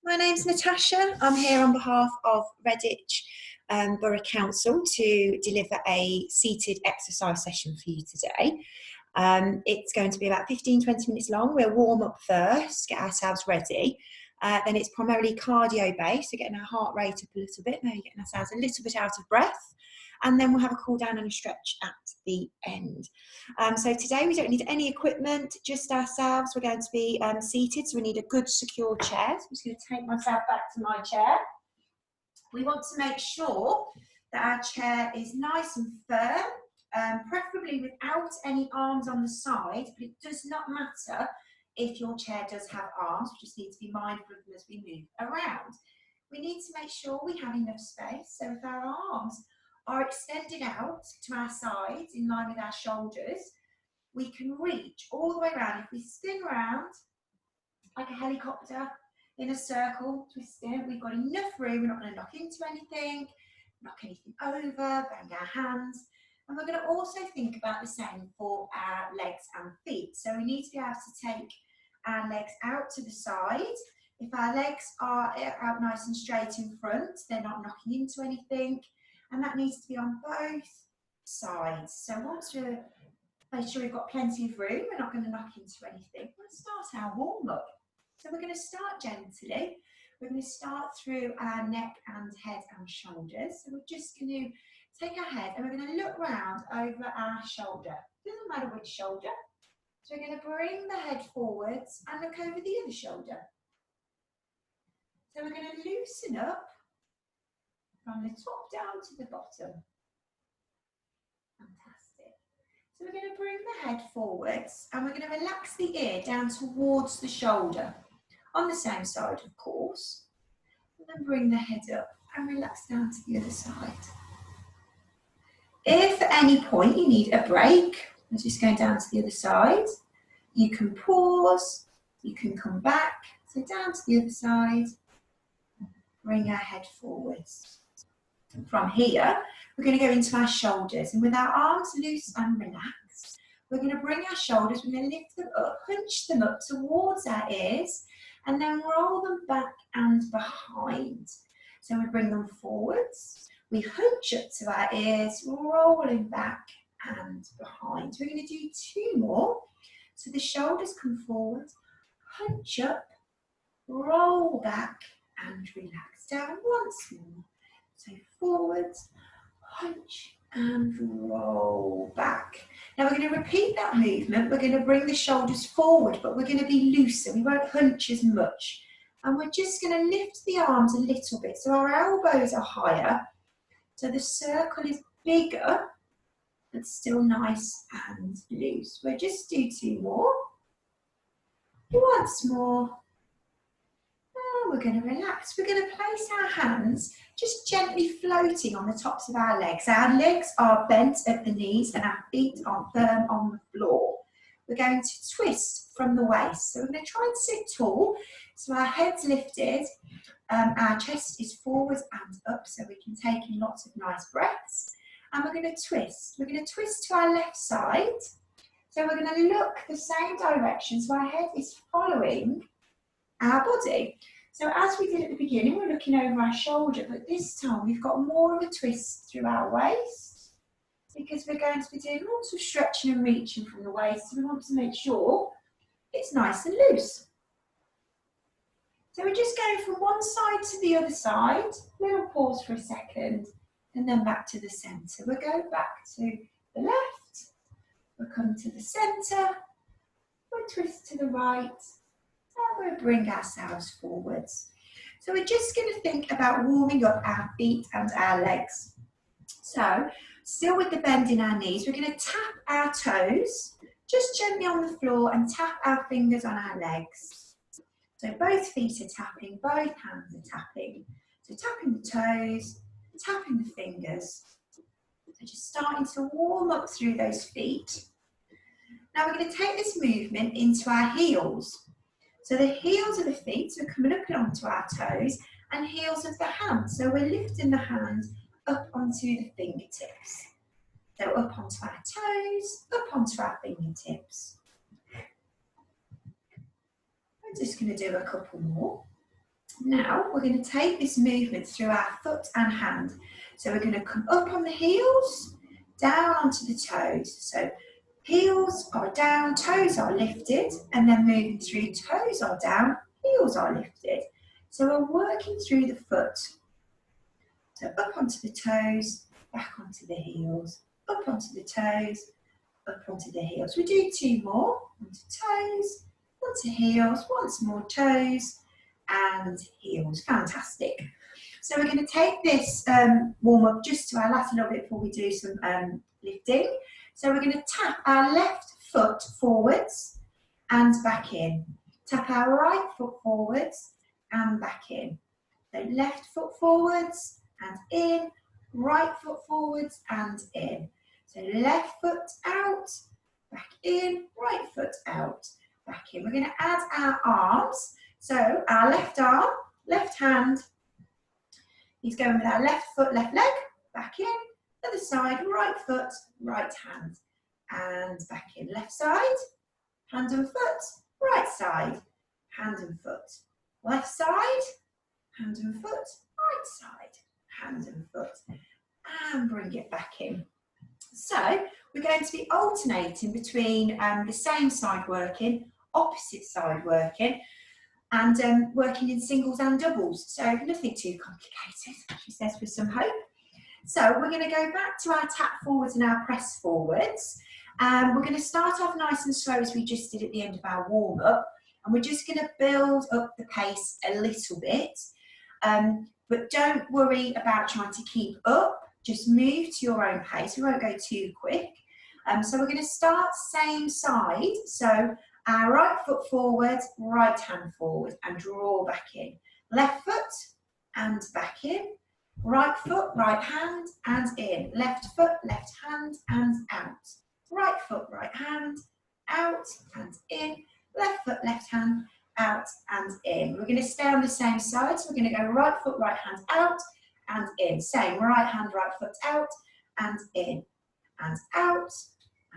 My name's Natasha. I'm here on behalf of Redditch Borough Council to deliver a seated exercise session for you today. It's going to be about 15-20 minutes long. We'll warm up first, get ourselves ready. Then it's primarily cardio based, so getting our heart rate up a little bit, maybe getting ourselves a little bit out of breath. And then we'll have a cool down and a stretch at the end. So today we don't need any equipment, just ourselves. We're going to be seated, so we need a good secure chair. So I'm just going to take myself back to my chair. We want to make sure that our chair is nice and firm, preferably without any arms on the side, but it does not matter if your chair does have arms. We just need to be mindful of them as we move around. We need to make sure we have enough space, so if our arms are extended out to our sides in line with our shoulders, we can reach all the way around. If we spin around like a helicopter in a circle, twisting, we've got enough room. We're not going to knock into anything, knock anything over, bang our hands. And we're going to also think about the same for our legs and feet. So we need to be able to take our legs out to the side. If our legs are out nice and straight in front, they're not knocking into anything. And that needs to be on both sides. So once we've made sure we've got plenty of room, we're not going to knock into anything. We'll start our warm-up. So we're going to start gently. We're going to start through our neck and head and shoulders. So we're just going to take our head and we're going to look round over our shoulder. Doesn't matter which shoulder. So we're going to bring the head forwards and look over the other shoulder. So we're going to loosen up from the top down to the bottom. Fantastic. So we're going to bring the head forwards and we're going to relax the ear down towards the shoulder. On the same side, of course. And then bring the head up and relax down to the other side. If at any point you need a break, I'm just going down to the other side, you can pause, you can come back, so down to the other side, bring our head forwards. From here, we're going to go into our shoulders, and with our arms loose and relaxed, we're going to bring our shoulders, we're going to lift them up, hunch them up towards our ears, and then roll them back and behind. So we bring them forwards, we hunch up to our ears, rolling back and behind. We're going to do two more. So the shoulders come forward, hunch up, roll back and relax down once more. So forwards, hunch and roll back. Now we're going to repeat that movement. We're going to bring the shoulders forward, but we're going to be looser. We won't hunch as much. And we're just going to lift the arms a little bit. So our elbows are higher. So the circle is bigger, but still nice and loose. We'll just do two more. Once more. We're going to relax. We're going to place our hands just gently floating on the tops of our legs. Our legs are bent at the knees and our feet are firm on the floor. We're going to twist from the waist. So we're going to try and sit tall. So our head's lifted, our chest is forward and up so we can take in lots of nice breaths. And we're going to twist. We're going to twist to our left side. So we're going to look the same direction. So our head is following our body. So as we did at the beginning, we're looking over our shoulder, but this time we've got more of a twist through our waist because we're going to be doing lots of stretching and reaching from the waist. So we want to make sure it's nice and loose. So we're just going from one side to the other side. Little pause for a second and then back to the centre. We'll go back to the left. We'll come to the centre. We'll twist to the right. And we'll bring ourselves forwards. So we're just going to think about warming up our feet and our legs. So, still with the bend in our knees, we're going to tap our toes just gently on the floor and tap our fingers on our legs. So both feet are tapping, both hands are tapping. So tapping the toes, tapping the fingers. So just starting to warm up through those feet. Now we're going to take this movement into our heels. So the heels of the feet, so coming up and onto our toes, and heels of the hands. So we're lifting the hand up onto the fingertips. So up onto our toes, up onto our fingertips. I'm just going to do a couple more. Now we're going to take this movement through our foot and hand. So we're going to come up on the heels, down onto the toes. So heels are down, toes are lifted, and then moving through, toes are down, heels are lifted. So we're working through the foot. So up onto the toes, back onto the heels, up onto the toes, up onto the heels. We do 2 more, onto toes, onto heels, once more toes, and heels. Fantastic. So we're going to take this warm up just to our last little bit before we do some lifting. So we're going to tap our left foot forwards and back in. Tap our right foot forwards and back in. So left foot forwards and in, right foot forwards and in. So left foot out, back in, right foot out, back in. We're going to add our arms. So our left arm, left hand, is going with our left foot, left leg, back in, other side, right foot, right hand, and back in. Left side, hand and foot, right side, hand and foot. Left side, hand and foot, right side, hand and foot, and bring it back in. So we're going to be alternating between the same side working, opposite side working, and working in singles and doubles. So nothing too complicated, she says, with some hope. So we're going to go back to our tap forwards and our press forwards. We're going to start off nice and slow as we just did at the end of our warm up. And we're just going to build up the pace a little bit. But don't worry about trying to keep up. Just move to your own pace. We won't go too quick. So we're going to start same side. So our right foot forward, right hand forward, and draw back in. Left foot and back in. Right foot, right hand, and in. Left foot, left hand, and out. Right foot, right hand, out and in. Left foot, left hand, out and in. We're going to stay on the same side. So we're going to go right foot, right hand, out and in. Same, right hand, right foot, out and in. And out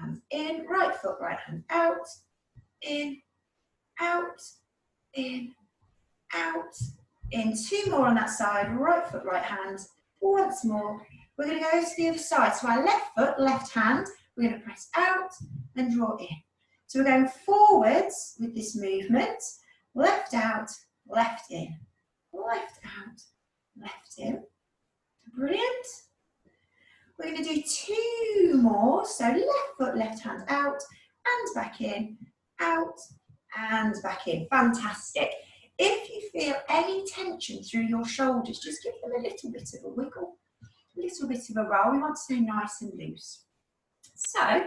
and in. Right foot, right hand, out, in, out, in, out, in. 2 more on that side. Right foot, right hand. Once more. We're going to go to the other side. So our left foot, left hand, we're going to press out and draw in. So we're going forwards with this movement. Left out, left in. Left out, left in. Brilliant. We're going to do 2 more. So left foot, left hand out and back in, out and back in. Fantastic. If you feel any tension through your shoulders, just give them a little bit of a wiggle, a little bit of a roll. We want to stay nice and loose. So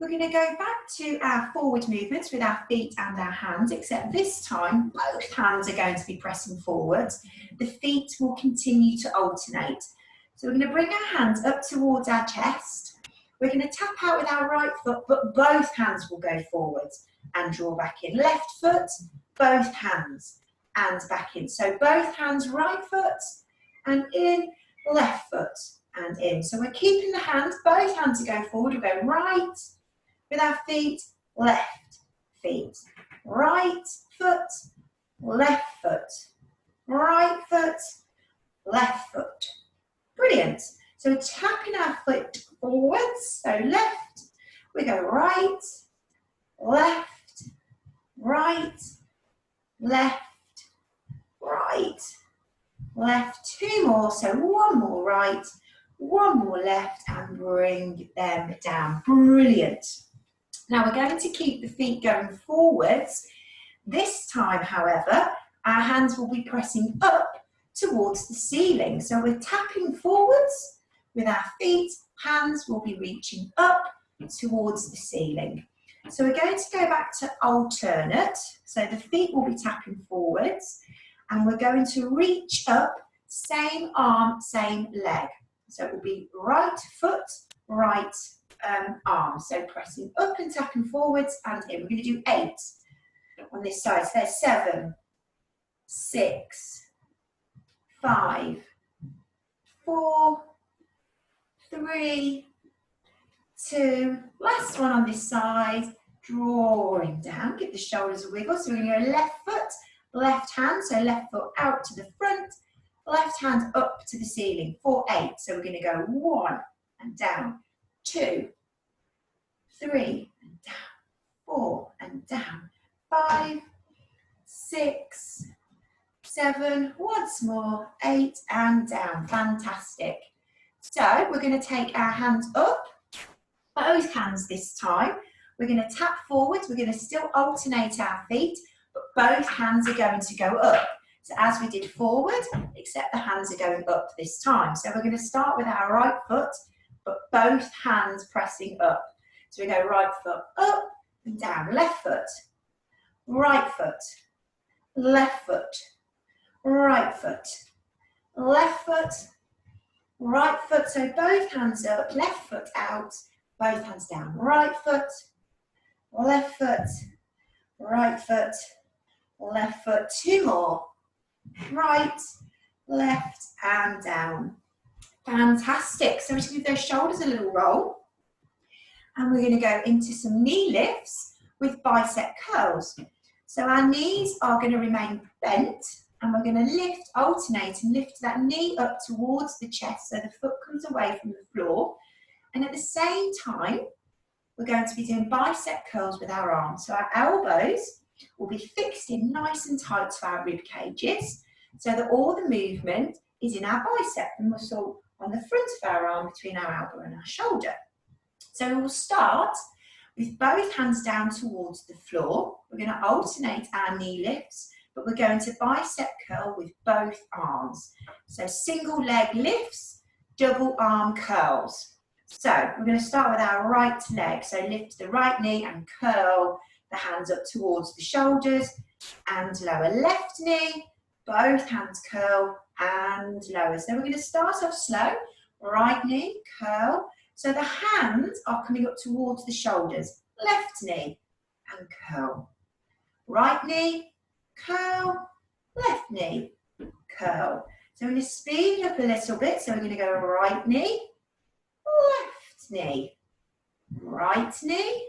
we're going to go back to our forward movements with our feet and our hands, except this time both hands are going to be pressing forwards. The feet will continue to alternate. So we're going to bring our hands up towards our chest. We're going to tap out with our right foot, but both hands will go forwards and draw back in. Left foot, both hands, and back in. So both hands, right foot, and in, left foot, and in. So we're keeping the hands, both hands are going forward. We'll go right with our feet, left feet, right foot, left foot, right foot, left foot. Brilliant. So tapping our foot forwards, so left, we go right, left, right, left, right, left. 2 more, so 1 more right, 1 more left, and bring them down. Brilliant. Now we're going to keep the feet going forwards. This time, however, our hands will be pressing up towards the ceiling. So we're tapping forwards with our feet, hands will be reaching up towards the ceiling. So we're going to go back to alternate. So the feet will be tapping forwards and we're going to reach up, same arm, same leg. So it will be right foot, right arm. So pressing up and tapping forwards and in. We're going to do 8 on this side. So there's 7, 6, 5, 4, 3, 2, last one on this side, drawing down, give the shoulders a wiggle. So we're going to go left foot, left hand, so left foot out to the front, left hand up to the ceiling for 8. So we're going to go 1 and down, 2, 3 and down, 4 and down, 5, 6, 7, once more, 8 and down. Fantastic. So we're going to take our hands up, both hands this time. We're going to tap forwards. We're going to still alternate our feet, but both hands are going to go up. So as we did forward, except the hands are going up this time. So we're going to start with our right foot, but both hands pressing up. So we go right foot up and down, left foot, right foot, left foot, right foot, left foot, right foot. So both hands up, left foot out, both hands down, right foot, left foot, right foot, left foot. 2 more. Right, left and down. Fantastic. So we're just going to give those shoulders a little roll. And we're going to go into some knee lifts with bicep curls. So our knees are going to remain bent and we're going to lift, alternate and lift that knee up towards the chest so the foot comes away from the floor. And at the same time, we're going to be doing bicep curls with our arms. So our elbows will be fixed in nice and tight to our rib cages so that all the movement is in our bicep, the muscle on the front of our arm between our elbow and our shoulder. So we will start with both hands down towards the floor. We're going to alternate our knee lifts, but we're going to bicep curl with both arms. So single leg lifts, double arm curls. So we're going to start with our right leg. So lift the right knee and curl the hands up towards the shoulders and lower. Left knee, both hands curl and lower. So we're going to start off slow. Right knee, curl. So the hands are coming up towards the shoulders. Left knee and curl. Right knee, curl. Left knee, curl. So we're going to speed it up a little bit. So we're going to go right knee, left knee, right knee,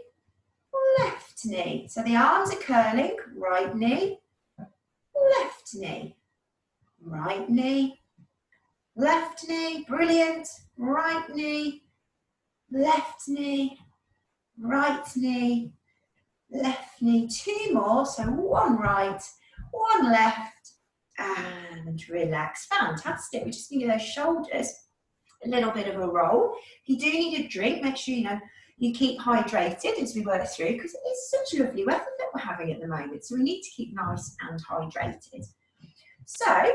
left knee. So the arms are curling. Right knee, left knee, right knee, left knee. Brilliant. Right knee, left knee, right knee, left knee. 2 more. So 1 right, 1 left, and relax. Fantastic. We're just going to give those shoulders a little bit of a roll. If you do need a drink, make sure you keep hydrated as we work through, because it's such lovely weather that we're having at the moment. So we need to keep nice and hydrated. So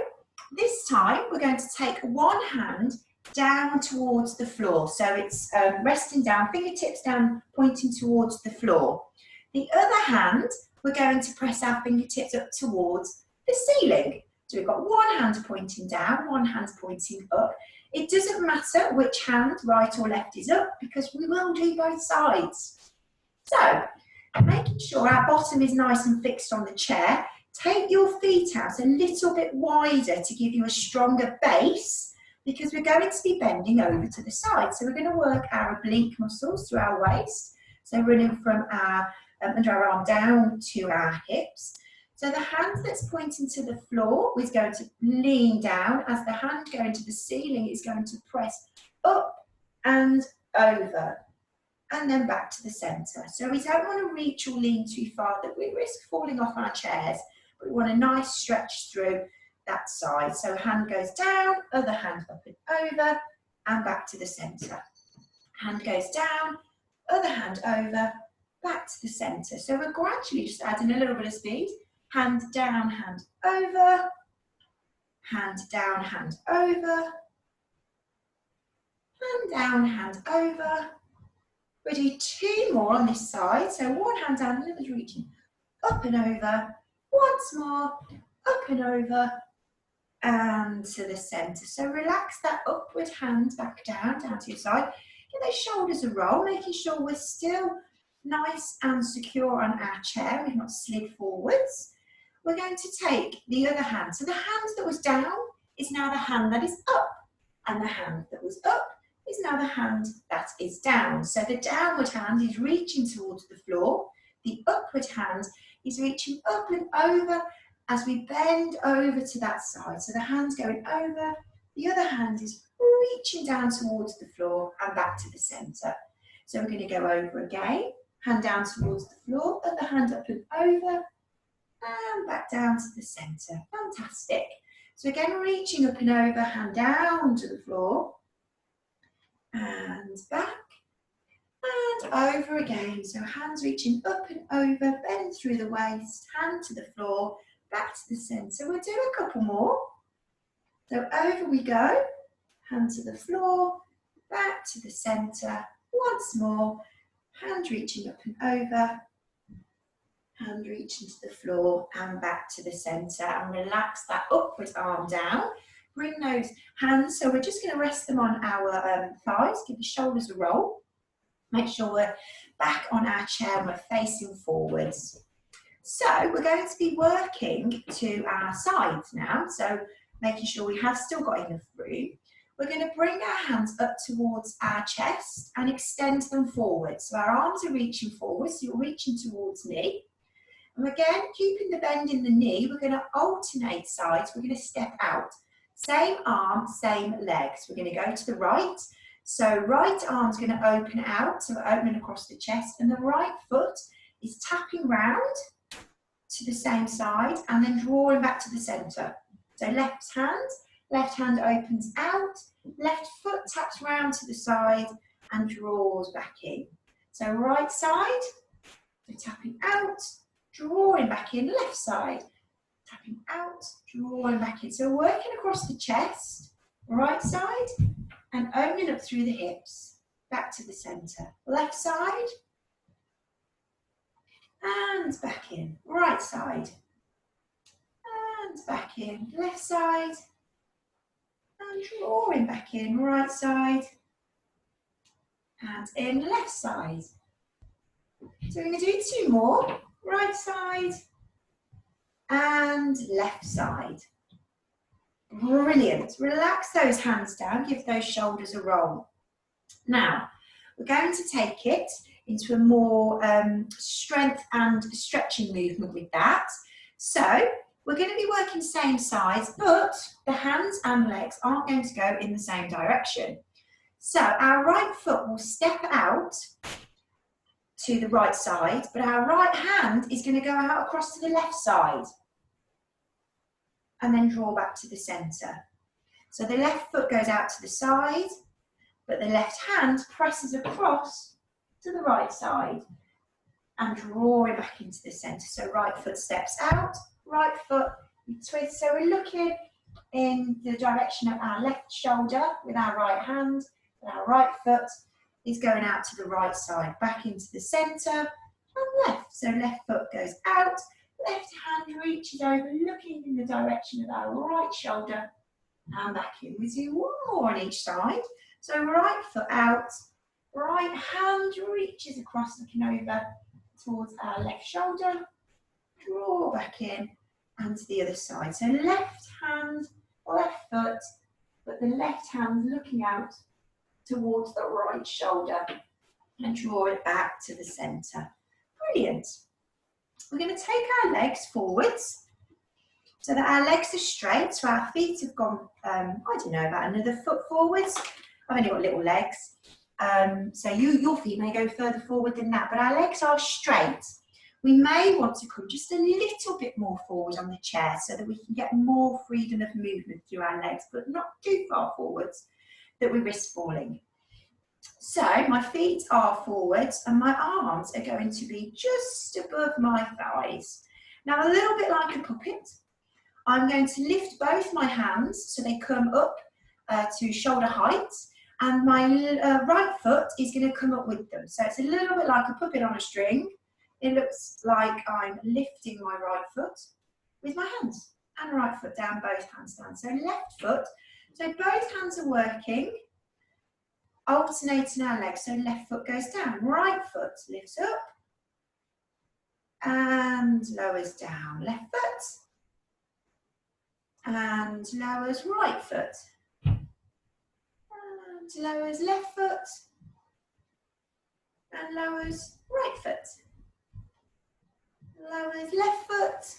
this time we're going to take one hand down towards the floor. So it's resting down, fingertips down, pointing towards the floor. The other hand, we're going to press our fingertips up towards the ceiling. So we've got one hand pointing down, one hand pointing up. It doesn't matter which hand, right or left, is up because we will do both sides. So, making sure our bottom is nice and fixed on the chair, take your feet out a little bit wider to give you a stronger base because we're going to be bending over to the side. So we're going to work our oblique muscles through our waist. So running from our under our arm down to our hips. So the hand that's pointing to the floor is going to lean down as the hand going to the ceiling is going to press up and over and then back to the centre. So we don't want to reach or lean too far that we risk falling off our chairs, but we want a nice stretch through that side. So hand goes down, other hand up and over and back to the centre. Hand goes down, other hand over, back to the centre. So we're gradually just adding a little bit of speed. Hand down, hand over, hand down, hand over, hand down, hand over. We do 2 more on this side. So one hand down, the other's reaching up and over. Once more, up and over, and to the centre. So relax that upward hand back down to your side. Give those shoulders a roll, making sure we're still nice and secure on our chair. We've not slid forwards. We're going to take the other hand. So the hand that was down is now the hand that is up. And the hand that was up is now the hand that is down. So the downward hand is reaching towards the floor. The upward hand is reaching up and over as we bend over to that side. So the hand's going over, the other hand is reaching down towards the floor and back to the centre. So we're going to go over again, hand down towards the floor, other hand up and over, and back down to the centre. Fantastic. So again, reaching up and over, hand down to the floor, and back, and over again. So hands reaching up and over, bend through the waist, hand to the floor, back to the centre. We'll do a couple more. So over we go, hand to the floor, back to the centre. Once more, hand reaching up and over, hand reaching to the floor and back to the centre, and relax that upward arm down. Bring those hands, so we're just going to rest them on our thighs, give the shoulders a roll. Make sure we're back on our chair and we're facing forwards. So we're going to be working to our sides now, so making sure we have still got enough room. We're going to bring our hands up towards our chest and extend them forward. So our arms are reaching forward, so you're reaching towards me. And again, keeping the bend in the knee, we're going to alternate sides. We're going to step out. Same arm, same legs. We're going to go to the right. So right arm's going to open out, so we're opening across the chest, and the right foot is tapping round to the same side and then drawing back to the centre. So left hand opens out, left foot taps round to the side and draws back in. So right side, so tapping out, drawing back in, left side, tapping out, drawing back in. So working across the chest, right side, and opening up through the hips, back to the centre. Left side, and back in. Right side, and back in. Left side, and drawing back in. Right side, and in. Left side. So we're going to do two more. Right side, and left side. Brilliant. Relax those hands down, give those shoulders a roll. Now, we're going to take it into a more strength and stretching movement with that. So, we're going to be working same sides, but the hands and legs aren't going to go in the same direction. So, our right foot will step out to the right side, but our right hand is going to go out across to the left side and then draw back to the centre. So the left foot goes out to the side, but the left hand presses across to the right side and drawing back into the centre. So right foot steps out, right foot, we twist. So we're looking in the direction of our left shoulder with our right hand, and our right foot is going out to the right side, back into the centre and left. So left foot goes out, left hand reaches over, looking in the direction of our right shoulder and back in. We do one more on each side. So right foot out, right hand reaches across, looking over towards our left shoulder, draw back in and to the other side. So left hand, left foot, but the left hand looking out towards the right shoulder and draw it back to the centre. Brilliant. We're going to take our legs forwards so that our legs are straight, so our feet have gone, I don't know, about another foot forwards. I've only got little legs, so your feet may go further forward than that, but our legs are straight. We may want to come just a little bit more forward on the chair so that we can get more freedom of movement through our legs, but not too far forwards that we risk falling. So my feet are forwards and my arms are going to be just above my thighs. Now a little bit like a puppet, I'm going to lift both my hands so they come up to shoulder height, and my right foot is going to come up with them. So it's a little bit like a puppet on a string. It looks like I'm lifting my right foot with my hands and right foot down, both hands down. So left foot, so both hands are working, alternating our legs. So left foot goes down, right foot lifts up and lowers down. Left foot and lowers right foot. And lowers left foot and lowers right foot. Lowers left foot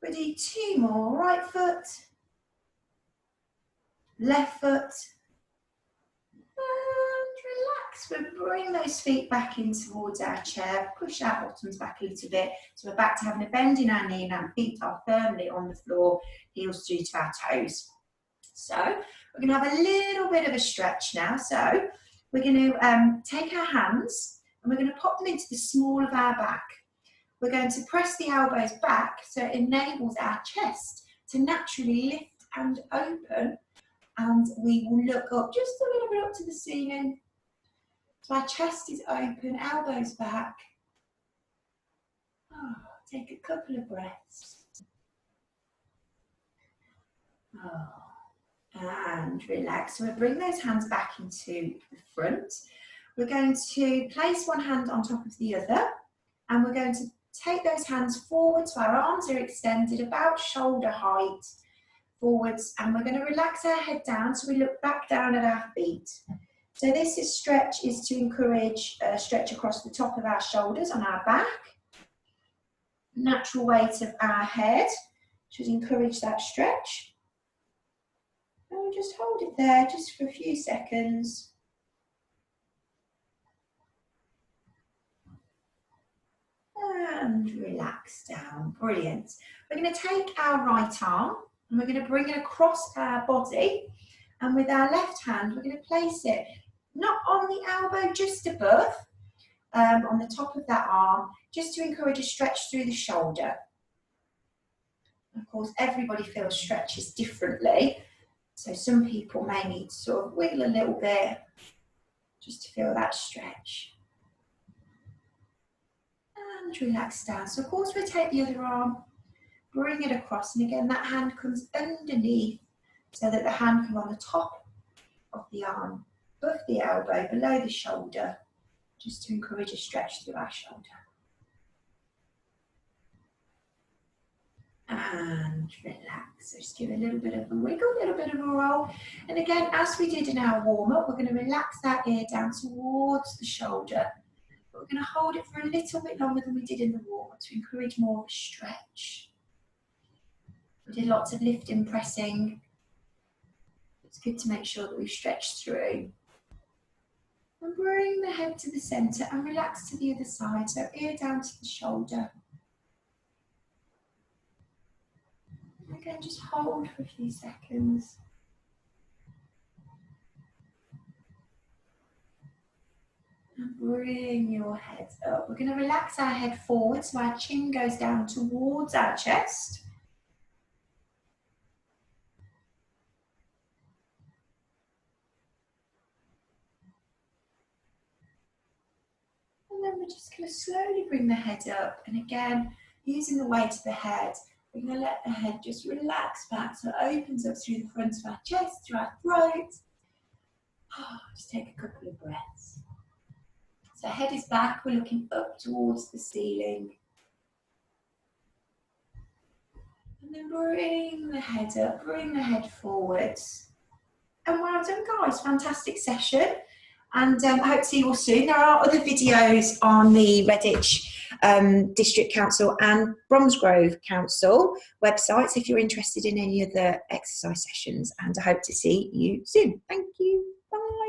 We'll do 2 more. Right foot, left foot, and relax. We'll bring those feet back in towards our chair, push our bottoms back a little bit. So we're back to having a bend in our knee and our feet are firmly on the floor, heels through to our toes. So we're going to have a little bit of a stretch now. So we're going to take our hands and we're going to pop them into the small of our back. We're going to press the elbows back so it enables our chest to naturally lift and open, and we will look up just a little bit up to the ceiling. So our chest is open, elbows back. Oh, take a couple of breaths. Oh. And relax. So we'll bring those hands back into the front. We're going to place one hand on top of the other, and we're going to take those hands forward so our arms are extended about shoulder height forwards, and we're going to relax our head down so we look back down at our feet. So this stretch is to encourage a stretch across the top of our shoulders on our back. Natural weight of our head should encourage that stretch. And we'll just hold it there just for a few seconds. And relax down. Brilliant. We're going to take our right arm and we're going to bring it across our body. And with our left hand, we're going to place it not on the elbow, just above, on the top of that arm, just to encourage a stretch through the shoulder. Of course, everybody feels stretches differently. So some people may need to sort of wiggle a little bit just to feel that stretch. And relax down. So of course we'll take the other arm, bring it across, and again that hand comes underneath so that the hand comes on the top of the arm, above the elbow, below the shoulder, just to encourage a stretch through our shoulder. And relax. So just give a little bit of a wiggle, a little bit of a roll. And again, as we did in our warm-up, we're going to relax that ear down towards the shoulder. But we're going to hold it for a little bit longer than we did in the warm-up to encourage more of a stretch. We did lots of lifting, pressing. It's good to make sure that we stretch through. And bring the head to the centre and relax to the other side. So ear down to the shoulder. Again, just hold for a few seconds. And bring your head up. We're going to relax our head forward so our chin goes down towards our chest. And then we're just going to slowly bring the head up. And again, using the weight of the head, we're going to let the head just relax back so it opens up through the front of our chest, through our throat. Just take a couple of breaths. So head is back, we're looking up towards the ceiling. And then bring the head up, bring the head forwards. And well done guys, fantastic session. And I hope to see you all soon. There are other videos on the Redditch District Council and Bromsgrove Council websites if you're interested in any other exercise sessions. And I hope to see you soon. Thank you. Bye.